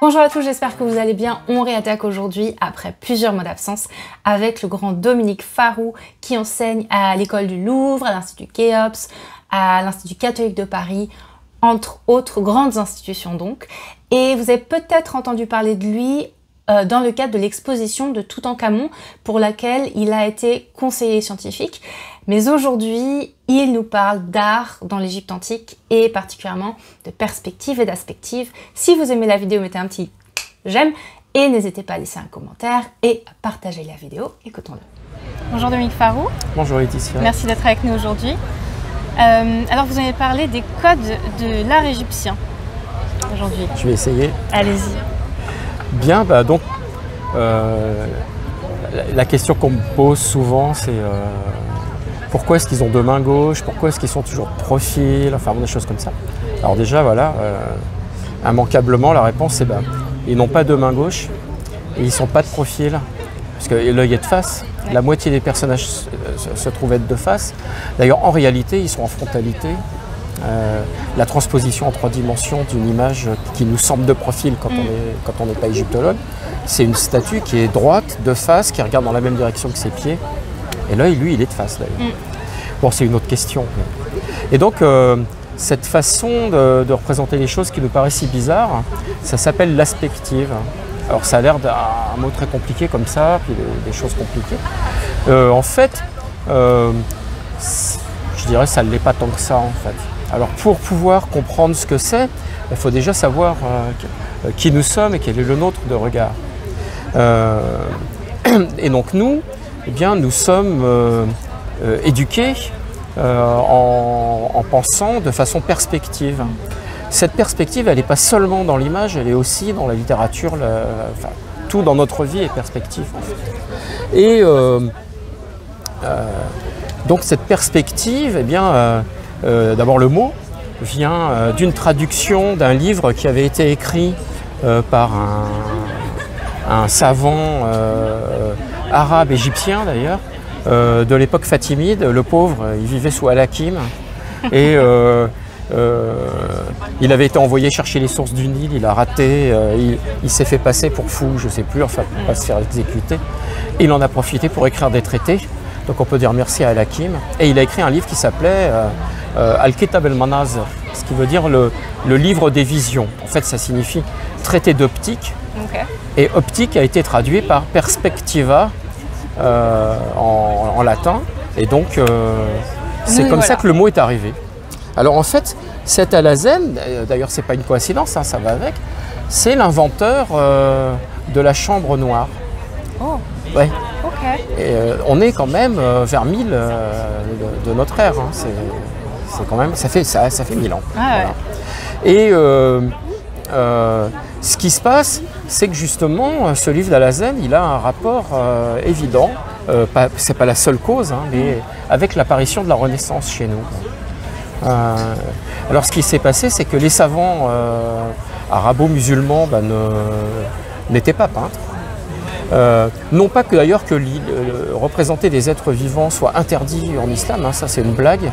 Bonjour à tous, j'espère que vous allez bien. On réattaque aujourd'hui après plusieurs mois d'absence avec le grand Dominique Farroux qui enseigne à l'école du Louvre, à l'Institut Khéops, à l'Institut catholique de Paris, entre autres grandes institutions donc. Et vous avez peut-être entendu parler de lui dans le cadre de l'exposition de Toutankhamon pour laquelle il a été conseiller scientifique. Mais aujourd'hui, il nous parle d'art dans l'Égypte antique et particulièrement de perspective et d'aspective. Si vous aimez la vidéo, mettez un petit j'aime et n'hésitez pas à laisser un commentaire et à partager la vidéo. Écoutons-le. Bonjour Dominique Farroux. Bonjour Laetitia. Merci d'être avec nous aujourd'hui. Alors vous avez parlé des codes de l'art égyptien aujourd'hui. Je vais essayer. Allez-y. Bien, donc la question qu'on me pose souvent, c'est pourquoi est-ce qu'ils ont deux mains gauches, pourquoi est-ce qu'ils sont toujours de profil, enfin des choses comme ça. Alors déjà, voilà, immanquablement, la réponse c'est ils n'ont pas deux mains gauches et ils ne sont pas de profil, parce que l'œil est de face. La moitié des personnages se trouvent être de face. D'ailleurs, en réalité, ils sont en frontalité. La transposition en 3 dimensions d'une image qui nous semble de profil quand on n'est pas égyptologue, c'est une statue qui est droite, de face, qui regarde dans la même direction que ses pieds. Et l'œil, lui, il est de face d'ailleurs. Bon, c'est une autre question. Et donc, cette façon de représenter les choses qui nous paraît si bizarre, ça s'appelle l'aspective. Alors, ça a l'air d'un mot très compliqué comme ça, puis des choses compliquées. En fait, je dirais que ça ne l'est pas tant que ça, en fait. Alors, pour pouvoir comprendre ce que c'est, il faut déjà savoir qui nous sommes et quel est le nôtre de regard. Et donc, nous, eh bien, nous sommes éduqués en pensant de façon perspective. Cette perspective, elle n'est pas seulement dans l'image, elle est aussi dans la littérature, enfin, tout dans notre vie est perspective. En fait. Et donc cette perspective, eh bien, d'abord le mot vient d'une traduction d'un livre qui avait été écrit par un savant arabe égyptien d'ailleurs, de l'époque fatimide. Le pauvre, il vivait sous Al-Hakim et il avait été envoyé chercher les sources du Nil, il a raté, il s'est fait passer pour fou, je ne sais plus, enfin pour ne pas se faire exécuter. Il en a profité pour écrire des traités, donc on peut dire merci à Al-Hakim. Et il a écrit un livre qui s'appelait Al-Kitab al-Manazir, ce qui veut dire le livre des visions. En fait, ça signifie traité d'optique. Okay. Et optique a été traduit par perspectiva en latin. Et donc, c'est comme ça que le mot est arrivé. Alors en fait, cet Alhazen, d'ailleurs c'est pas une coïncidence, hein, ça va avec, c'est l'inventeur de la chambre noire. Oh. Ouais. Okay. Et on est quand même vers 1000 de notre ère. Hein. C'est quand même, ça fait 1000 ans. Ah, voilà. ouais. Et ce qui se passe, c'est que justement, ce livre d'Alhazen, il a un rapport évident, c'est pas la seule cause, hein, mais avec l'apparition de la Renaissance chez nous. Alors ce qui s'est passé, c'est que les savants arabo-musulmans n'étaient pas peintres. Non pas que d'ailleurs que représenter des êtres vivants soit interdit en islam, hein, ça c'est une blague.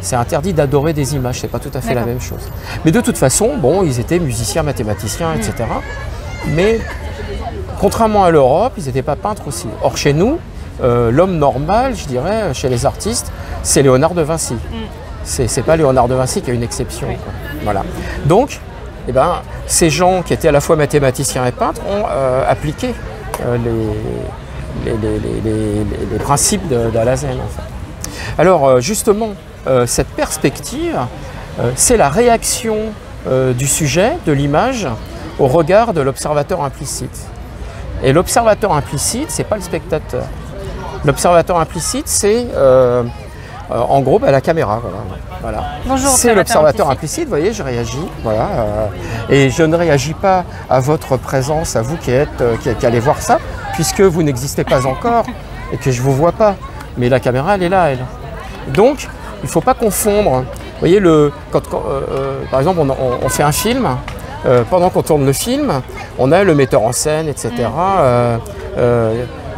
C'est interdit d'adorer des images, c'est pas tout à fait la même chose. Mais de toute façon, bon, ils étaient musiciens, mathématiciens, etc. Mais contrairement à l'Europe, ils n'étaient pas peintres aussi. Or chez nous, l'homme normal, je dirais, chez les artistes, c'est Léonard de Vinci. C'est pas Léonard de Vinci qui a une exception. Quoi. Voilà. Donc, eh ben, ces gens qui étaient à la fois mathématiciens et peintres ont appliqué les principes d'Alhazen. En fait. Alors, justement, cette perspective, c'est la réaction du sujet, de l'image, au regard de l'observateur implicite. Et l'observateur implicite, c'est pas le spectateur. L'observateur implicite, c'est en gros la caméra. Voilà. C'est l'observateur implicite, vous voyez, je réagis. Voilà, et je ne réagis pas à votre présence, à vous qui allez voir ça, puisque vous n'existez pas encore et que je ne vous vois pas. Mais la caméra, elle est là, elle. Donc, il ne faut pas confondre. Vous voyez, par exemple, on fait un film. Pendant qu'on tourne le film, on a le metteur en scène, etc.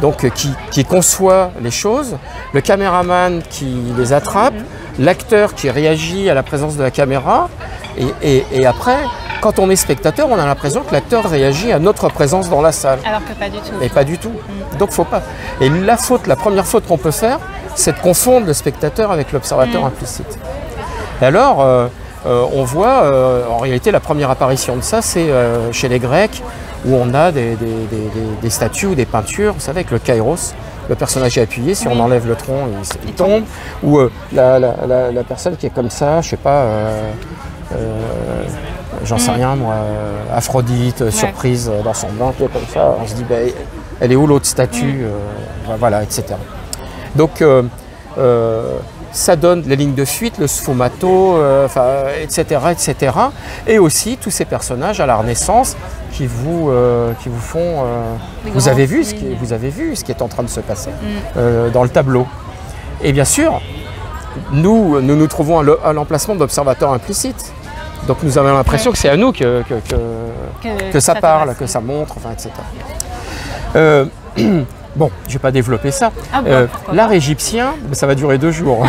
Donc, qui conçoit les choses, le caméraman qui les attrape, l'acteur qui réagit à la présence de la caméra, et après, Quand on est spectateur, on a l'impression que l'acteur réagit à notre présence dans la salle. Alors que pas du tout. Mais pas du tout. Donc faut pas. Et la première faute qu'on peut faire, c'est de confondre le spectateur avec l'observateur implicite. Et alors, on voit, en réalité, la première apparition de ça, c'est chez les Grecs, où on a des statues ou des peintures, vous savez, avec le kairos. Le personnage est appuyé, si on enlève le tronc, il tombe. Ou la personne qui est comme ça, je sais pas, j'en sais rien moi, Aphrodite, surprise dans son bain, qui est comme ça, on se dit, ben, elle est où l'autre statue, voilà, etc. Donc, ça donne les lignes de fuite, le sfumato, etc., etc. Et aussi tous ces personnages à la Renaissance qui vous font... vous avez vu ce qui est en train de se passer dans le tableau. Et bien sûr, nous trouvons à l'emplacement d'observateurs implicites. Donc nous avons l'impression que c'est à nous que ça parle, que ça montre, enfin, etc. Bon, je ne vais pas développer ça. L'art égyptien, ça va durer 2 jours.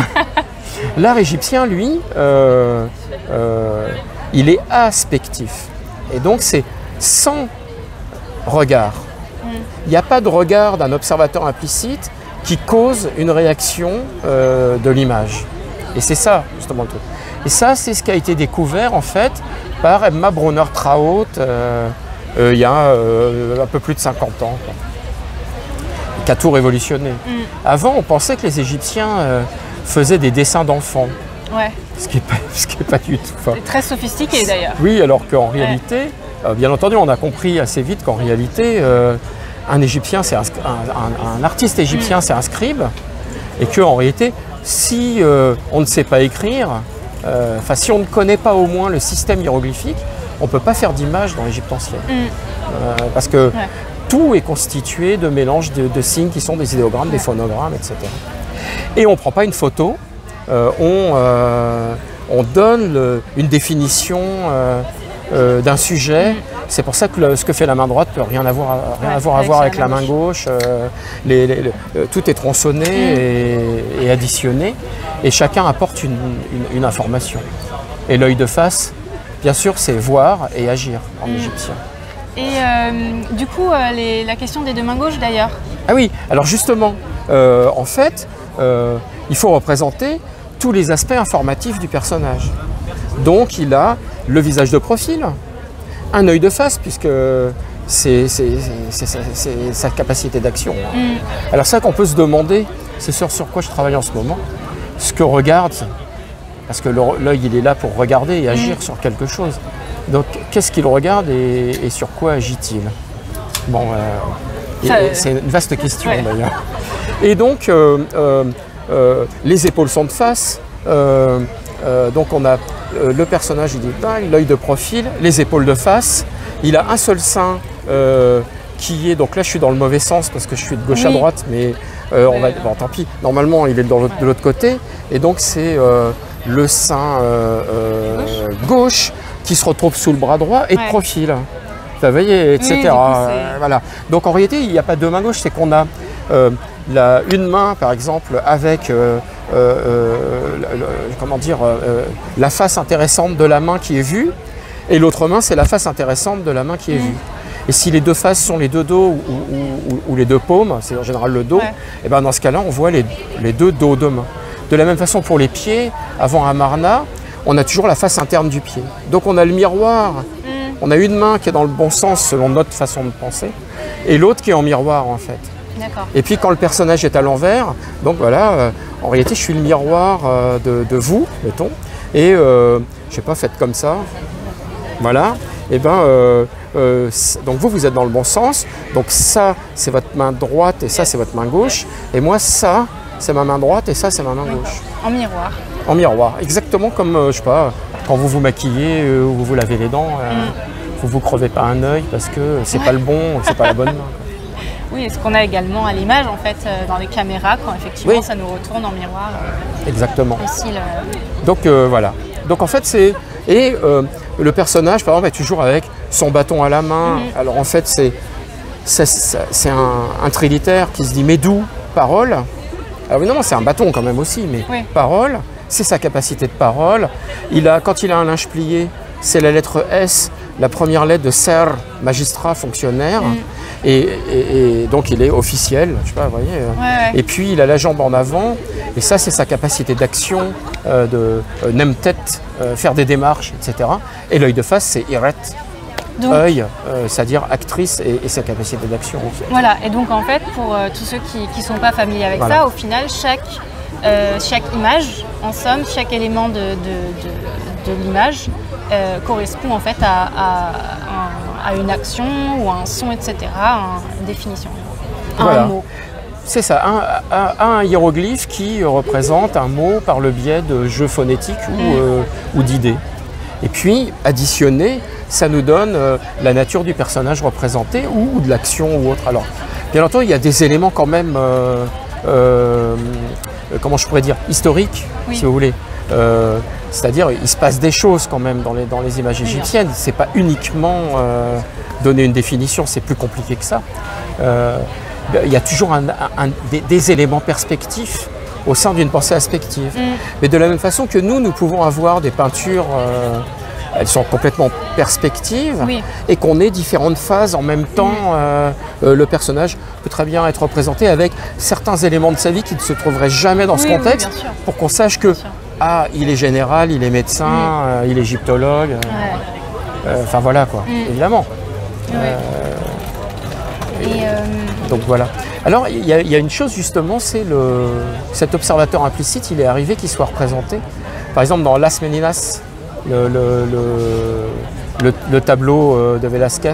L'art égyptien, lui, il est aspectif. Et donc c'est sans regard. Il n'y a pas de regard d'un observateur implicite qui cause une réaction de l'image. Et c'est ça, justement, le truc. Et ça, c'est ce qui a été découvert, en fait, par Emma Brunner-Traut il y a un peu plus de 50 ans. Quoi. Qui a tout révolutionné. Avant, on pensait que les Égyptiens faisaient des dessins d'enfants. Ouais. Ce qui est pas du tout. C'est très sophistiqué d'ailleurs. Oui, alors qu'en réalité, bien entendu, on a compris assez vite qu'en réalité, un Égyptien, c'est un artiste égyptien, c'est un scribe, et qu'en réalité, si on ne sait pas écrire, si on ne connaît pas au moins le système hiéroglyphique, on ne peut pas faire d'image dans l'Égypte ancienne. Parce que tout est constitué de mélanges de signes qui sont des idéogrammes, des phonogrammes, etc. Et on ne prend pas une photo, on donne une définition d'un sujet. C'est pour ça que ce que fait la main droite ne peut rien avoir à voir avec la main gauche. Tout est tronçonné et additionné, et chacun apporte une information. Et l'œil de face, bien sûr, c'est voir et agir en égyptien. Et du coup, la question des 2 mains gauches d'ailleurs. Ah oui, alors justement, en fait, il faut représenter tous les aspects informatifs du personnage. Donc il a le visage de profil, un œil de face, puisque c'est sa capacité d'action. Alors ça qu'on peut se demander, c'est sur quoi je travaille en ce moment, ce que regarde, parce que l'œil il est là pour regarder et agir sur quelque chose. Donc, qu'est-ce qu'il regarde et sur quoi agit-il? Bon, c'est une vaste question d'ailleurs. Et donc, les épaules sont de face. Donc, on a le personnage, il dit l'œil de profil, les épaules de face. Il a un seul sein qui est. Donc là, je suis dans le mauvais sens parce que je suis de gauche à droite, mais bon, tant pis. Normalement, il est de l'autre côté. Et donc, c'est le sein gauche qui se retrouve sous le bras droit et de profil. Vous voyez, etc. Voilà. Donc en réalité, il n'y a pas 2 mains gauches, c'est qu'on a une main, par exemple, avec la face intéressante de la main qui est vue, et l'autre main, c'est la face intéressante de la main qui est vue. Et si les 2 faces sont les 2 dos ou les 2 paumes, c'est en général le dos, et ben dans ce cas-là, on voit les 2 dos de main. De la même façon pour les pieds, avant Amarna, on a toujours la face interne du pied. Donc on a le miroir, on a une main qui est dans le bon sens selon notre façon de penser, et l'autre qui est en miroir en fait. Et puis quand le personnage est à l'envers, donc voilà, en réalité je suis le miroir de vous, mettons, et je sais pas, faites comme ça, voilà, et ben donc vous êtes dans le bon sens, donc ça c'est votre main droite et ça c'est votre main gauche, et moi ça c'est ma main droite et ça c'est ma main gauche. En miroir. En miroir, exactement comme, je sais pas, quand vous vous maquillez ou vous vous lavez les dents, vous crevez pas un œil parce que c'est pas le bon, c'est pas la bonne main. Oui, et ce qu'on a également à l'image, en fait, dans les caméras, quand effectivement ça nous retourne en miroir. Exactement. Aussi, donc voilà. Donc en fait, c'est... Et le personnage, par exemple, est toujours avec son bâton à la main. Alors en fait, c'est un trilitère qui se dit « mais d'où ?» Parole. Alors évidemment, c'est un bâton quand même aussi, mais parole, c'est sa capacité de parole. Quand il a un linge plié, c'est la lettre S, la première lettre de ser, magistrat, fonctionnaire. Et donc il est officiel, je sais pas, vous voyez. Et puis il a la jambe en avant, et ça c'est sa capacité d'action, de nem-tête, faire des démarches, etc. Et l'œil de face, c'est iret, œil, c'est-à-dire actrice et sa capacité d'action. Voilà, et donc en fait, pour tous ceux qui ne sont pas familiers avec ça, au final, chaque image, en somme, chaque élément de l'image correspond en fait à une action ou à un son, etc., à une définition, à un mot. C'est ça, un hiéroglyphe qui représente un mot par le biais de jeux phonétiques ou d'idées. Et puis, additionné, ça nous donne la nature du personnage représenté ou de l'action ou autre. Alors, bien entendu, il y a des éléments quand même, comment je pourrais dire, historiques, si vous voulez. C'est-à-dire, il se passe des choses quand même dans les images égyptiennes. C'est pas uniquement donner une définition, c'est plus compliqué que ça. Il y a toujours des éléments perspectifs au sein d'une pensée aspective. Mais de la même façon que nous pouvons avoir des peintures, elles sont complètement perspectives, et qu'on ait différentes phases en même temps. Le personnage peut très bien être représenté avec certains éléments de sa vie qui ne se trouveraient jamais dans ce contexte, pour qu'on sache que il est général, il est médecin, il est égyptologue. Enfin voilà quoi, évidemment. Donc voilà. Alors il y a une chose justement, c'est cet observateur implicite, il est arrivé qu'il soit représenté. Par exemple dans Las Meninas, le tableau de Velázquez,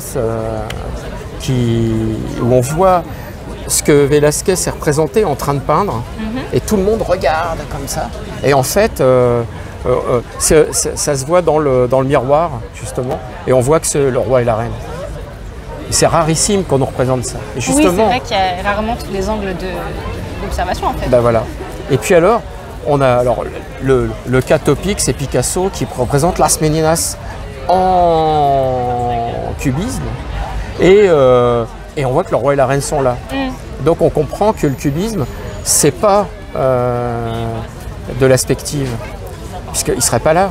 où on voit ce que Velázquez est représenté en train de peindre, et tout le monde regarde comme ça. Et en fait, ça se voit dans le miroir, justement, et on voit que c'est le roi et la reine. C'est rarissime qu'on nous représente ça. Et justement, oui, c'est vrai qu'il y a rarement tous les angles d'observation, en fait. Ben voilà. Et puis alors, on a le cas topique, c'est Picasso qui représente Las Meninas en cubisme. Et on voit que le roi et la reine sont là. Donc on comprend que le cubisme, c'est pas de l'aspective, puisqu'il ne serait pas là.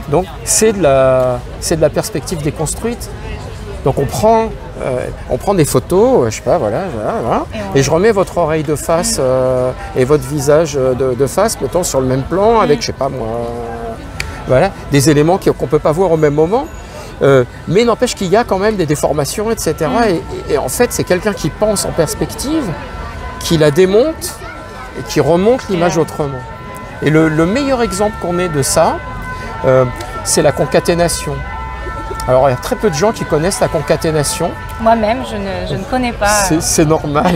Donc c'est de la perspective déconstruite. Donc on prend des photos, je sais pas, voilà. Et je remets votre oreille de face et votre visage de face, mettons sur le même plan, avec, je sais pas moi, voilà, des éléments qu'on ne peut pas voir au même moment. Mais n'empêche qu'il y a quand même des déformations, etc. Et en fait, c'est quelqu'un qui pense en perspective, qui la démonte et qui remonte l'image autrement. Et le meilleur exemple qu'on ait de ça, c'est la concaténation. Alors, il y a très peu de gens qui connaissent la concaténation. Moi-même, je ne connais pas. C'est normal.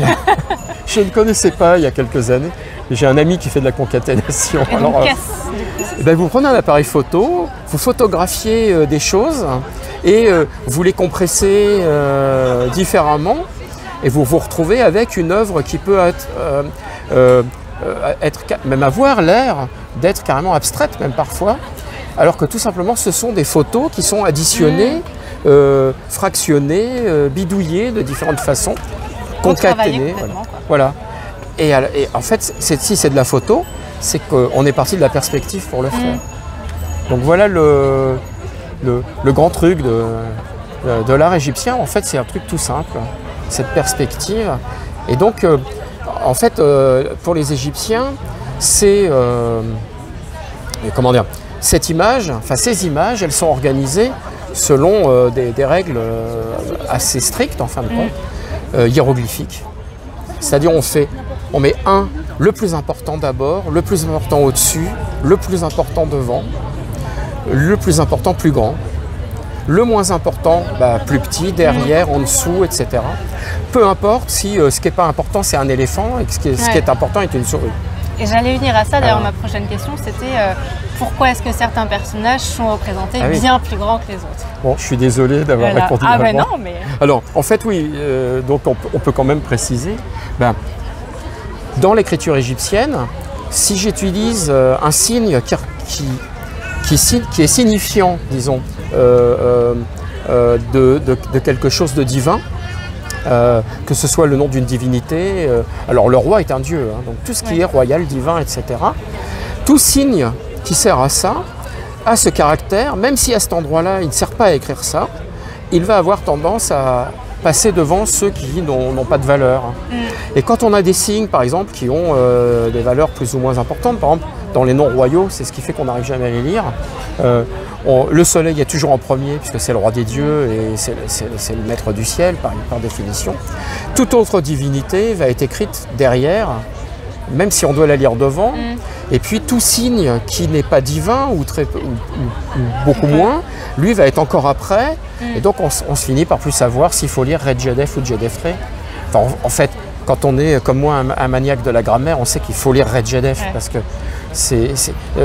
Je ne connaissais pas il y a quelques années. J'ai un ami qui fait de la concaténation. Et alors, vous prenez un appareil photo, vous photographiez des choses et vous les compressez différemment, et vous vous retrouvez avec une œuvre qui peut même avoir l'air d'être carrément abstraite, même parfois. Alors que tout simplement, ce sont des photos qui sont additionnées, fractionnées, bidouillées de différentes façons, concaténées. Voilà. Et en fait, si c'est de la photo, c'est qu'on est parti de la perspective pour le faire. Donc voilà le grand truc de l'art égyptien. En fait, c'est un truc tout simple, cette perspective. Et donc, en fait, pour les Égyptiens, c'est... comment dire ? Cette image, enfin ces images, elles sont organisées selon des règles assez strictes en fin de compte, hiéroglyphiques. C'est-à-dire on met le plus important d'abord, le plus important au-dessus, le plus important devant, le plus important plus grand, le moins important plus petit, derrière, en dessous, etc. Peu importe si ce qui n'est pas important c'est un éléphant et que ce qui est important est une souris. Et j'allais venir à ça, d'ailleurs ma prochaine question c'était pourquoi est-ce que certains personnages sont représentés bien plus grands que les autres? Bon, je suis désolé d'avoir répondu vraiment. Non, mais... Alors, en fait, oui, donc on peut quand même préciser, dans l'écriture égyptienne, si j'utilise un signe qui est signifiant, disons, de quelque chose de divin, que ce soit le nom d'une divinité, alors le roi est un dieu, donc tout ce qui est royal, divin, etc. Tout signe qui sert à ça a ce caractère, même si à cet endroit-là, il ne sert pas à écrire ça, il va avoir tendance à passer devant ceux qui n'ont pas de valeur. Et quand on a des signes, par exemple, qui ont des valeurs plus ou moins importantes, par exemple, dans les noms royaux, c'est ce qui fait qu'on n'arrive jamais à les lire. Le soleil est toujours en premier, puisque c'est le roi des dieux et c'est le maître du ciel, par définition. Toute autre divinité va être écrite derrière, même si on doit la lire devant. Et puis tout signe qui n'est pas divin ou beaucoup moins, lui va être encore après. Et donc on se finit par plus savoir s'il faut lire Redjedef ou Djedefre. Enfin, en fait, quand on est comme moi un maniaque de la grammaire, on sait qu'il faut lire Redjedef parce que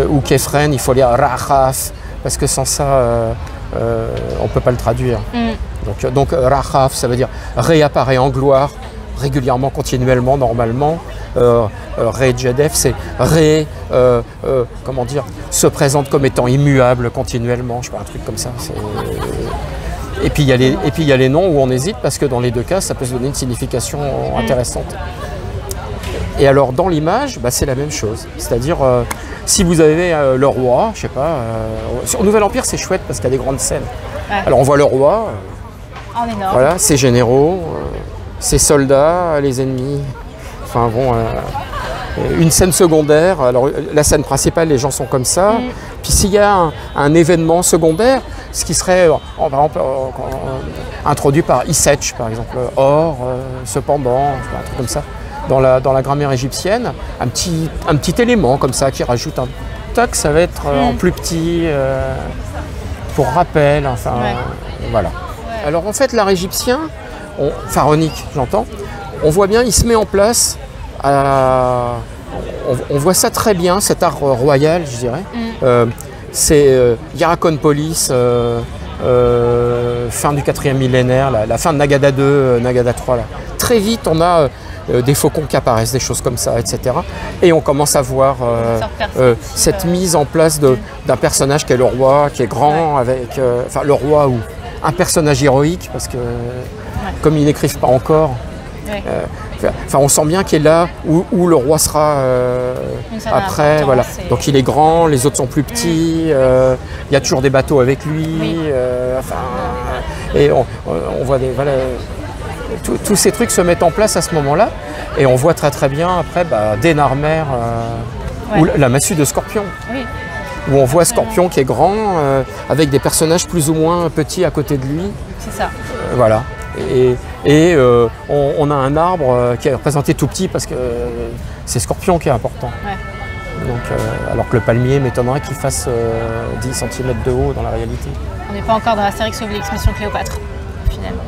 ou Kefren, il faut lire Rachaf parce que sans ça on ne peut pas le traduire. Donc Rachaf, ça veut dire réapparaît en gloire régulièrement, continuellement, normalement. Redjedef, c'est comment dire, se présente comme étant immuable continuellement, je sais pas, un truc comme ça. Et puis il y a les noms où on hésite parce que dans les deux cas, ça peut se donner une signification intéressante. Et alors dans l'image, c'est la même chose. C'est-à-dire, si vous avez le roi, je sais pas, au Nouvel Empire c'est chouette parce qu'il y a des grandes scènes. Alors on voit le roi, en énorme. Voilà, ses généraux, ses soldats, les ennemis. Enfin bon, une scène secondaire, alors la scène principale, les gens sont comme ça. Puis s'il y a un événement secondaire, ce qui serait par exemple introduit par Isetch, par exemple, or, cependant, un truc comme ça, dans la grammaire égyptienne, un petit élément comme ça qui rajoute un tac, ça va être en plus petit, pour rappel, enfin voilà. Alors en fait l'art égyptien, pharaonique j'entends, on voit bien, il se met en place, on voit ça très bien, cet art royal, je dirais. C'est Hierakonpolis, fin du 4e millénaire, la fin de Nagada 2, Nagada 3. Là. Très vite, on a des faucons qui apparaissent, des choses comme ça, etc. Et on commence à voir cette mise en place d'un personnage qui est le roi, qui est grand, avec enfin le roi ou un personnage héroïque, parce que comme ils n'écrivent pas encore, enfin, on sent bien qu'il est là où le roi sera après. Voilà. Donc il est grand, les autres sont plus petits, il y a toujours des bateaux avec lui. Et on voit voilà, tous ces trucs se mettent en place à ce moment-là. Et on voit très très bien après Denarmer ou la massue de Scorpion. Où on voit Scorpion qui est grand, avec des personnages plus ou moins petits à côté de lui. C'est ça. Voilà. Et on a un arbre qui est représenté tout petit parce que c'est Scorpion qui est important. Donc, alors que le palmier m'étonnerait qu'il fasse 10 cm de haut dans la réalité. On n'est pas encore dans Astérix Obélix Mission Cléopâtre, finalement.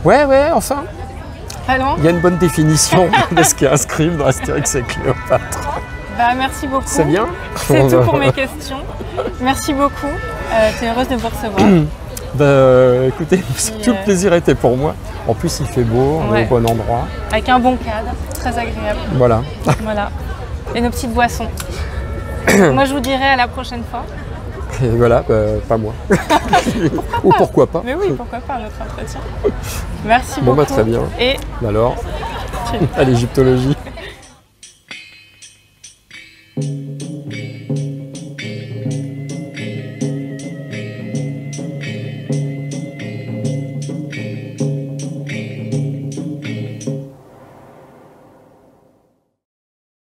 Ouais, enfin. Pas loin. Il y a une bonne définition de ce qui est inscrit dans Astérix et Cléopâtre. Merci beaucoup. C'est bien. C'est tout pour mes questions. Merci beaucoup. T'es heureuse de vous recevoir. Écoutez, tout le plaisir était pour moi. En plus, il fait beau, on est au bon endroit. Avec un bon cadre, très agréable. Voilà. Et nos petites boissons. Moi, je vous dirai à la prochaine fois. Et voilà, pas moi. Ou pourquoi pas. Mais oui, pourquoi pas, notre entretien. Merci beaucoup. Très bien. Et alors, à l'égyptologie.